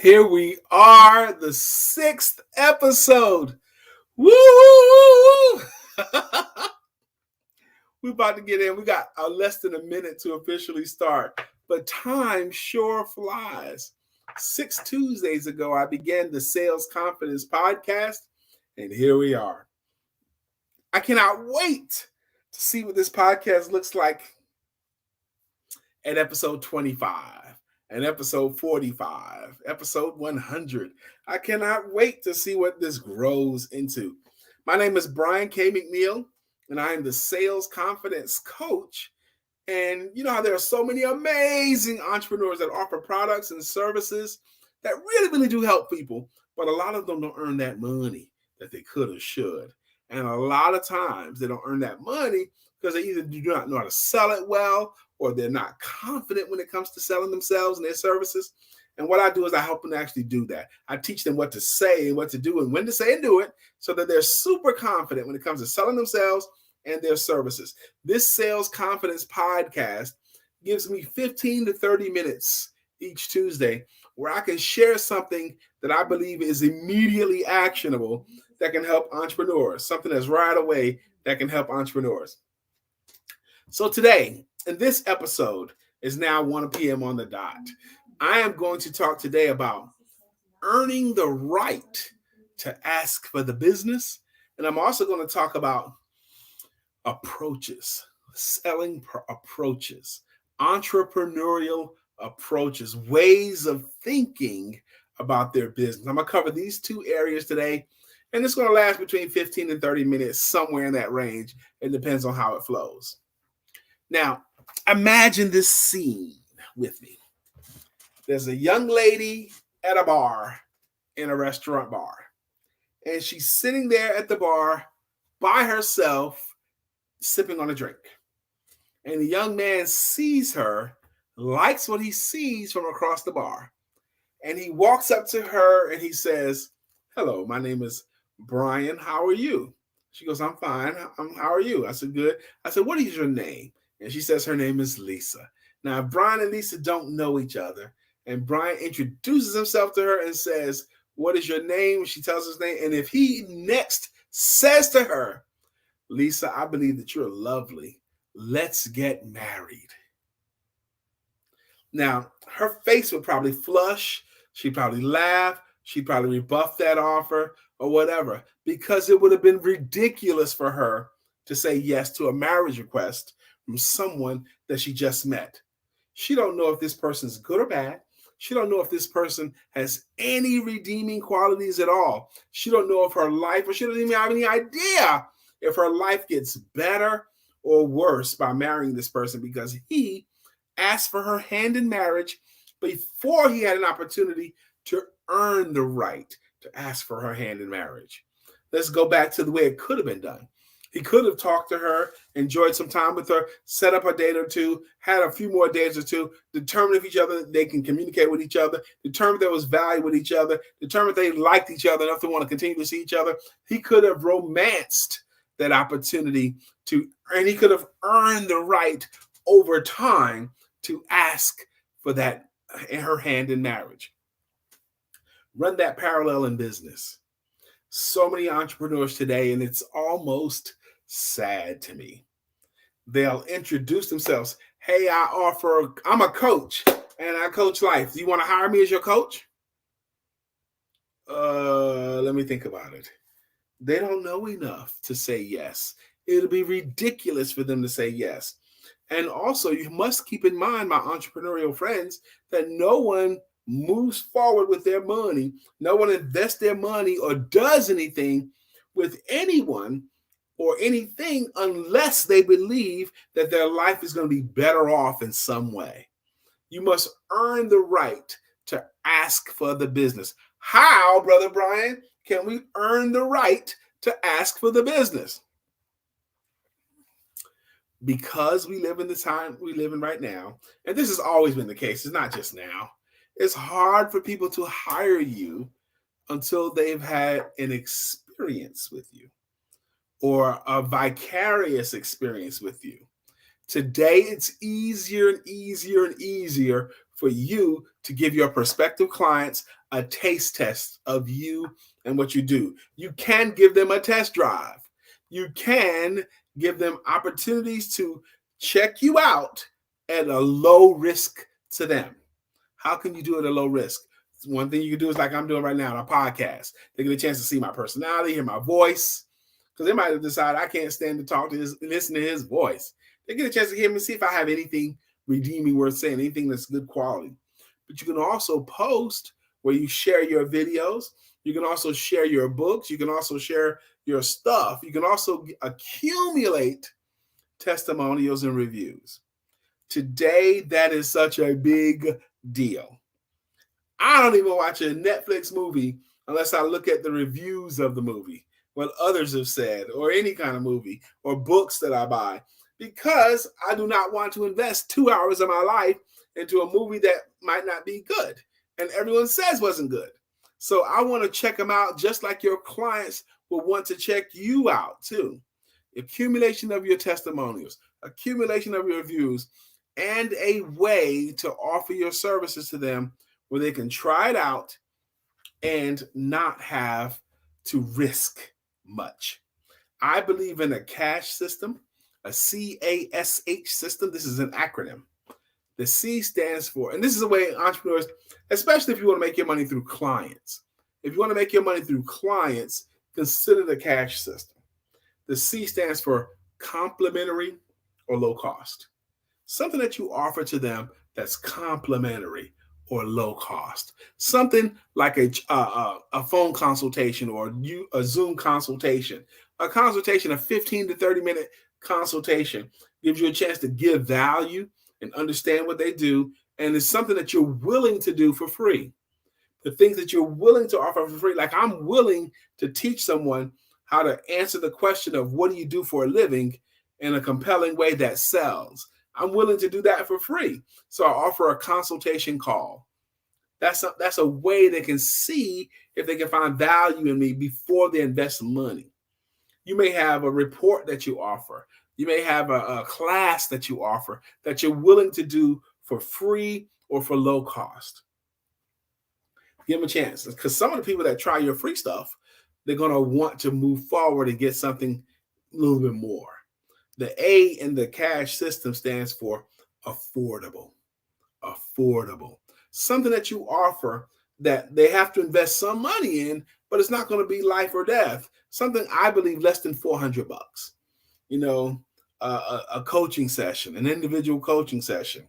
Here we are, the sixth episode. Woo! We're about to get in. We got less than a minute to officially start, but time sure flies. 6 Tuesdays ago, I began the Sales Confidence Podcast, and here we are. I cannot wait to see what this podcast looks like at episode 25, and episode 45, episode 100. I cannot wait to see what this grows into. My name is Brian K. McNeill, and I am the Sales Confidence Coach. And you know how there are so many amazing entrepreneurs that offer products and services that really do help people, but a lot of them don't earn that money that they could or should. And a lot of times they don't earn that money because they either do not know how to sell it well, or they're not confident when it comes to selling themselves and their services. And what I do is I help them to actually do that. I teach them what to say and what to do and when to say and do it so that they're super confident when it comes to selling themselves and their services. This Sales Confidence Podcast gives me 15 to 30 minutes each Tuesday where I can share something that I believe is immediately actionable that can help entrepreneurs, something that's right away that can help entrepreneurs. So today, in this episode, is now 1 p.m. on the dot. I am going to talk today about earning the right to ask for the business. And I'm also going to talk about approaches, selling approaches, entrepreneurial approaches, ways of thinking about their business. I'm going to cover these two areas today, and it's going to last between 15 and 30 minutes, somewhere in that range. It depends on how it flows. Now, imagine this scene with me. There's a young lady at a bar, in a restaurant bar, and she's sitting there at the bar by herself, sipping on a drink. And the young man sees her, likes what he sees from across the bar, and he walks up to her and he says, "Hello, my name is Brian. How are you?" She goes, "I'm fine. How are you?" I said, "Good." I said, "What is your name?" And she says her name is Lisa. Now, Brian and Lisa don't know each other. And Brian introduces himself to her and says, "What is your name?" She tells his name. And if he next says to her, "Lisa, I believe that you're lovely. Let's get married." Now, her face would probably flush. She'd probably laugh. She'd probably rebuff that offer or whatever, because it would have been ridiculous for her to say yes to a marriage request from someone that she just met. She don't know if this person's good or bad. She don't know if this person has any redeeming qualities at all. She don't know if her life, or she doesn't even have any idea if her life gets better or worse by marrying this person, because he asked for her hand in marriage before he had an opportunity to earn the right to ask for her hand in marriage. Let's go back to the way it could have been done. He could have talked to her, enjoyed some time with her, set up a date or two, had a few more days or two, determined if each other they can communicate with each other, determined there was value with each other, determined they liked each other enough to want to continue to see each other. He could have romanced that opportunity and he could have earned the right over time to ask for that, her hand in marriage. Run that parallel in business. So many entrepreneurs today, and it's almost sad to me. They'll introduce themselves. "Hey, I'm a coach and I coach life. Do you want to hire me as your coach?" Let me think about it. They don't know enough to say yes. It'll be ridiculous for them to say yes. And also, you must keep in mind, my entrepreneurial friends, that no one moves forward with their money. No one invests their money or does anything with anyone or anything unless they believe that their life is going to be better off in some way. You must earn the right to ask for the business. How, Brother Brian, can we earn the right to ask for the business? Because we live in the time we live in right now, and this has always been the case, it's not just now. It's hard for people to hire you until they've had an experience with you or a vicarious experience with you. Today, it's easier and easier and easier for you to give your prospective clients a taste test of you and what you do. You can give them a test drive. You can give them opportunities to check you out at a low risk to them. How can you do it at low risk? One thing you can do is like I'm doing right now on a podcast. They get a chance to see my personality, hear my voice, because they might have decided I can't stand to talk to his, listen to his voice. They get a chance to hear me, see if I have anything redeeming worth saying, anything that's good quality. But you can also post where you share your videos. You can also share your books. You can also share your stuff. You can also accumulate testimonials and reviews. Today, that is such a big deal. I don't even watch a Netflix movie unless I look at the reviews of the movie, what others have said, or any kind of movie, or books that I buy, because I do not want to invest 2 hours of my life into a movie that might not be good and everyone says wasn't good. So I want to check them out just like your clients will want to check you out too. Accumulation of your testimonials, accumulation of your reviews, and a way to offer your services to them where they can try it out and not have to risk much. I believe in a cash system, a CASH system. This is an acronym. The C stands for, and this is the way entrepreneurs, especially if you want to make your money through clients. If you want to make your money through clients, consider the cash system. The C stands for complementary or low cost. Something that you offer to them that's complementary or low cost. Something like a phone consultation or a Zoom consultation. A consultation, a 15 to 30 minute consultation, gives you a chance to give value and understand what they do. And it's something that you're willing to do for free. The things that you're willing to offer for free, like I'm willing to teach someone how to answer the question of what do you do for a living in a compelling way that sells. I'm willing to do that for free. So I offer a consultation call. That's a way they can see if they can find value in me before they invest money. You may have a report that you offer. You may have a class that you offer that you're willing to do for free or for low cost. Give them a chance, because some of the people that try your free stuff, they're going to want to move forward and get something a little bit more. The A in the cash system stands for affordable. Affordable. Something that you offer that they have to invest some money in, but it's not going to be life or death. Something I believe less than $400. You know, a coaching session, an individual coaching session,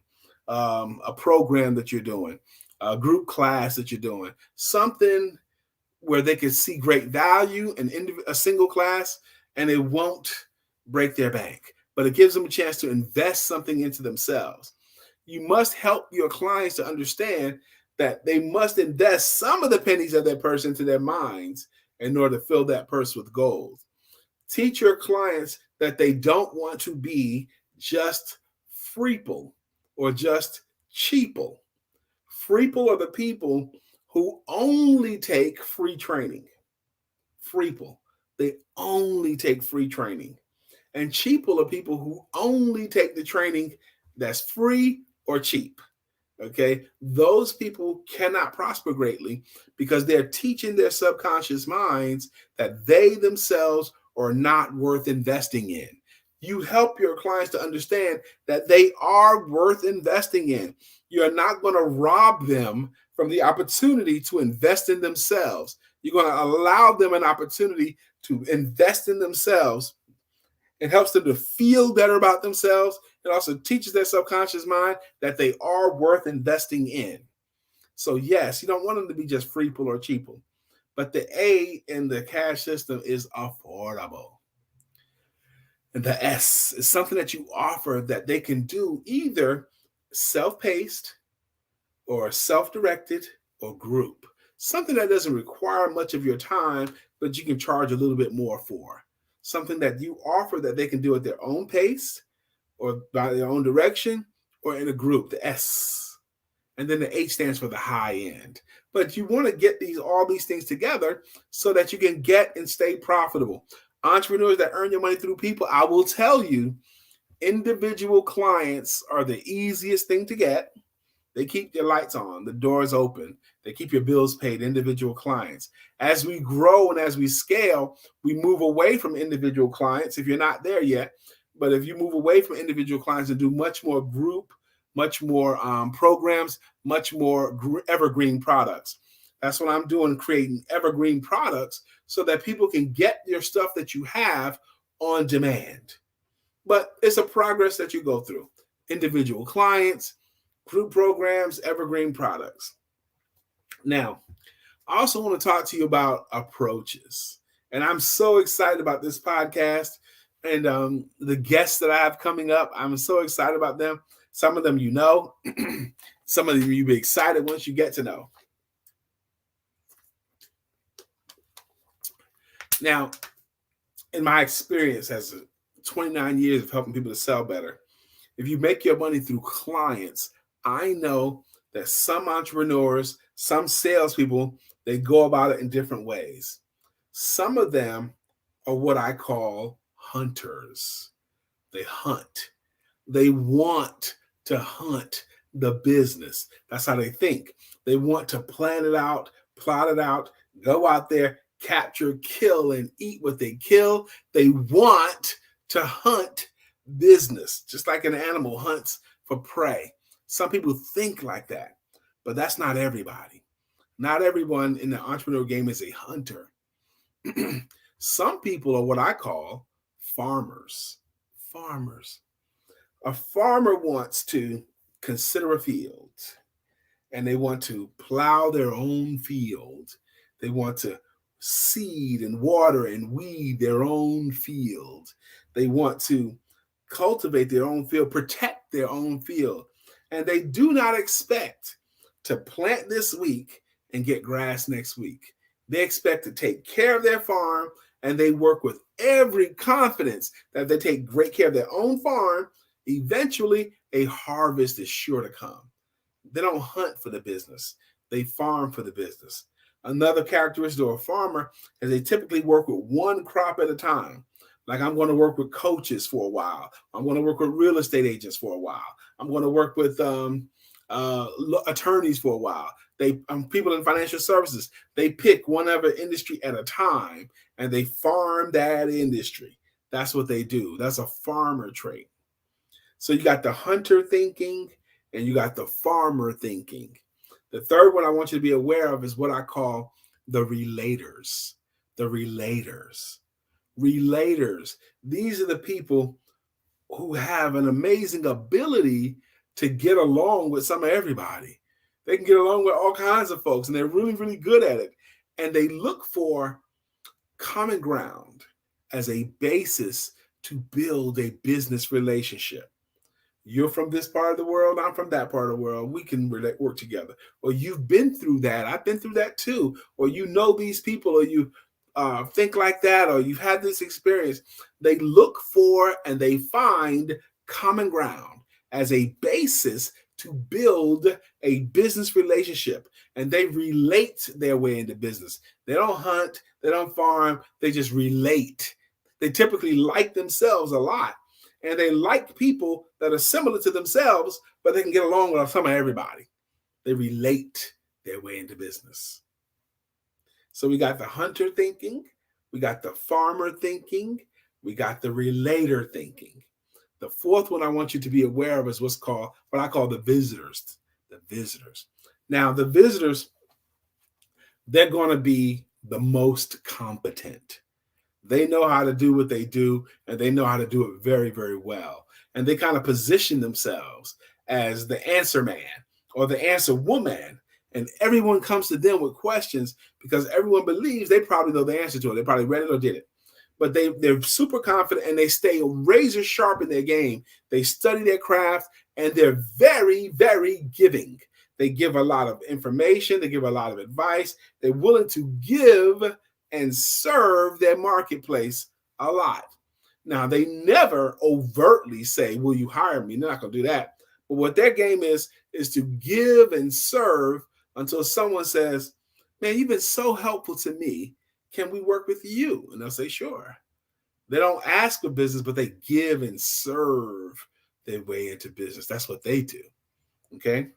a program that you're doing, a group class that you're doing, something where they can see great value in a single class and it won't break their bank, but it gives them a chance to invest something into themselves. You must help your clients to understand that they must invest some of the pennies of their purse into their minds in order to fill that purse with gold. Teach your clients that they don't want to be just freeple or just cheaple. Freeple are the people who only take free training. Freeple, they only take free training. And cheaple are people who only take the training that's free or cheap. Okay, those people cannot prosper greatly because they're teaching their subconscious minds that they themselves are not worth investing in. You help your clients to understand that they are worth investing in. You're not going to rob them from the opportunity to invest in themselves. You're going to allow them an opportunity to invest in themselves. It helps them to feel better about themselves. It also teaches their subconscious mind that they are worth investing in. So yes, you don't want them to be just freeple or cheaple. But the A in the cash system is affordable. And the S is something that you offer that they can do either self-paced or self-directed or group. Something that doesn't require much of your time, but you can charge a little bit more for. Something that you offer that they can do at their own pace or by their own direction or in a group, the S. And then the H stands for the high end. But you want to get all these things together so that you can get and stay profitable. Entrepreneurs that earn your money through people, I will tell you, individual clients are the easiest thing to get. They keep your lights on, the doors open. They keep your bills paid, individual clients. As we grow and as we scale, we move away from individual clients if you're not there yet. But if you move away from individual clients and do much more group, much more programs, much more evergreen products. That's what I'm doing, creating evergreen products so that people can get your stuff that you have on demand. But it's a progress that you go through. Individual clients, group programs, evergreen products. Now, I also want to talk to you about approaches. And I'm so excited about this podcast and the guests that I have coming up. I'm so excited about them. Some of them you know, some of them you'll be excited once you get to know. Now, in my experience as 29 years of helping people to sell better, if you make your money through clients, I know that some entrepreneurs, some salespeople, they go about it in different ways. Some of them are what I call hunters. They hunt. They want to hunt the business. That's how they think. They want to plan it out, plot it out, go out there, capture, kill, and eat what they kill. They want to hunt business, just like an animal hunts for prey. Some people think like that, but that's not everybody. Not everyone in the entrepreneurial game is a hunter. Some people are what I call farmers. Farmers. A farmer wants to consider a field and they want to plow their own field. They want to seed and water and weed their own field. They want to cultivate their own field, protect their own field. And they do not expect to plant this week and get grass next week. They expect to take care of their farm, and they work with every confidence that if they take great care of their own farm, eventually a harvest is sure to come. They don't hunt for the business. They farm for the business. Another characteristic of a farmer is they typically work with one crop at a time. Like I'm going to work with coaches for a while. I'm going to work with real estate agents for a while. I'm going to work with attorneys for a while. People in financial services, they pick one other industry at a time and they farm that industry. That's what they do. That's a farmer trait. So you got the hunter thinking and you got the farmer thinking. The third one I want you to be aware of is what I call the relators. The relators. Relators. These are the people who have an amazing ability to get along with some of everybody. They can get along with all kinds of folks, and they're really, really good at it. And they look for common ground as a basis to build a business relationship. You're from this part of the world, I'm from that part of the world. We can work together. Or you've been through that. I've been through that too. Or you know these people, or you think like that, or you've had this experience. They look for and they find common ground as a basis to build a business relationship. And they relate their way into business. They don't hunt, they don't farm, they just relate. They typically like themselves a lot. And they like people that are similar to themselves, but they can get along with some of everybody. They relate their way into business. So we got the hunter thinking, we got the farmer thinking, we got the relator thinking. The fourth one I want you to be aware of is what I call the visitors. The visitors. Now, the visitors, they're going to be the most competent. They know how to do what they do, and they know how to do it very, very well. And they kind of position themselves as the answer man or the answer woman. And everyone comes to them with questions because everyone believes they probably know the answer to it. They probably read it or did it. But they're super confident and they stay razor sharp in their game. They study their craft and they're very, very giving. They give a lot of information. They give a lot of advice. They're willing to give and serve their marketplace a lot. Now, they never overtly say, will you hire me? They're not going to do that. But what their game is to give and serve until someone says, man, you've been so helpful to me. Can we work with you? And they'll say, sure. They don't ask for business, but they give and serve their way into business. That's what they do. Okay.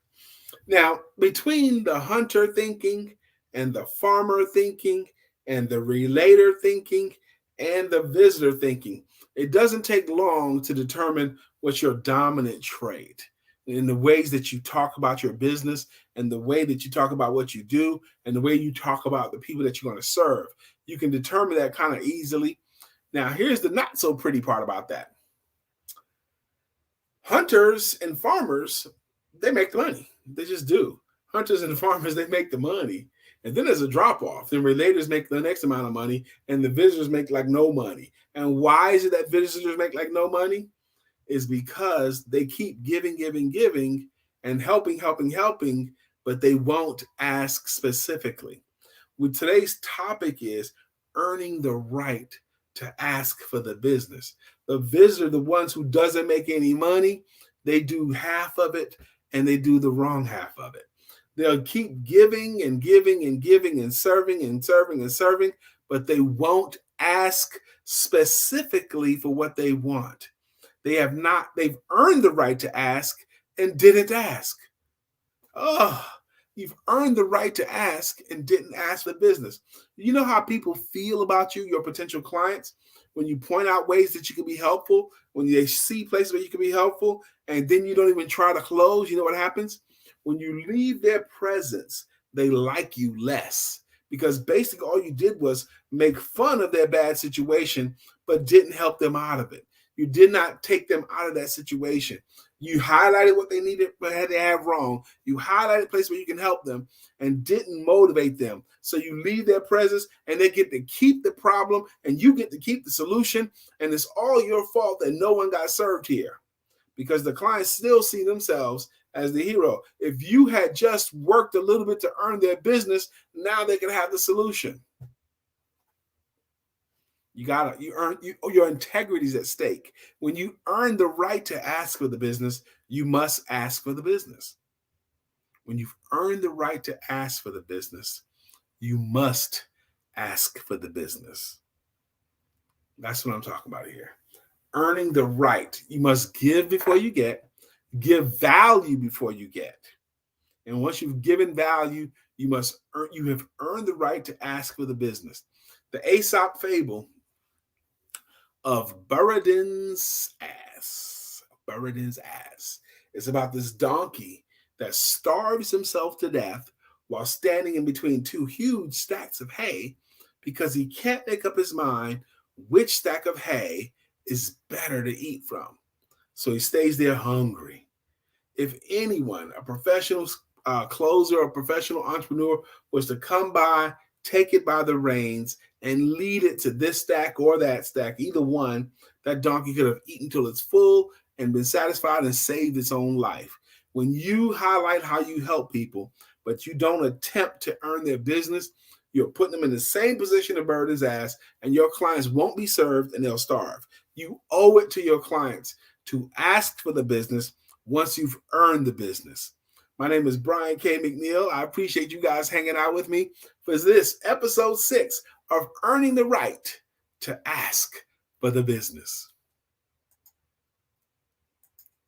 Now, between the hunter thinking and the farmer thinking and the relator thinking and the visitor thinking, it doesn't take long to determine what's your dominant trait in the ways that you talk about your business and the way that you talk about what you do and the way you talk about the people that you're going to serve. You can determine that kind of easily. Now, here's the not so pretty part about that. Hunters and farmers, they make the money. They just do. Hunters and farmers, they make the money. And then there's a drop off. Then relators make the next amount of money, and the visitors make like no money. And why is it that visitors make like no money? Is because they keep giving, giving, giving, and helping, helping, helping, but they won't ask specifically. With today's topic is earning the right to ask for the business. The visitor, the ones who doesn't make any money, they do half of it and they do the wrong half of it. They'll keep giving and giving and giving and serving and serving and serving, but they won't ask specifically for what they want. They've earned the right to ask and didn't ask. Oh, you've earned the right to ask and didn't ask for business. You know how people feel about you, your potential clients, when you point out ways that you can be helpful, when they see places where you can be helpful, and then you don't even try to close. You know what happens? When you leave their presence, they like you less because basically all you did was make fun of their bad situation, but didn't help them out of it. You did not take them out of that situation. You highlighted what they needed, but had they have wrong. You highlighted a place where you can help them and didn't motivate them. So you leave their presence and they get to keep the problem and you get to keep the solution. And it's all your fault that no one got served here because the clients still see themselves as the hero. If you had just worked a little bit to earn their business, now they can have the solution. Your integrity is at stake. When you earn the right to ask for the business, you must ask for the business. When you've earned the right to ask for the business, you must ask for the business. That's what I'm talking about here. Earning the right. You must give before you get, give value before you get. And once you've given value, you have earned the right to ask for the business. The Aesop fable of Buridan's ass. Buridan's ass. It's about this donkey that starves himself to death while standing in between two huge stacks of hay because he can't make up his mind which stack of hay is better to eat from. So he stays there hungry. If anyone, a professional closer, a professional entrepreneur, was to come by, take it by the reins, and lead it to this stack or that stack, either one, that donkey could have eaten till it's full and been satisfied and saved its own life. When you highlight how you help people, but you don't attempt to earn their business, you're putting them in the same position a bird is ass, and your clients won't be served and they'll starve. You owe it to your clients to ask for the business once you've earned the business. My name is Brian K. McNeill. I appreciate you guys hanging out with me for this episode 6 of Earning the Right to Ask for the Business.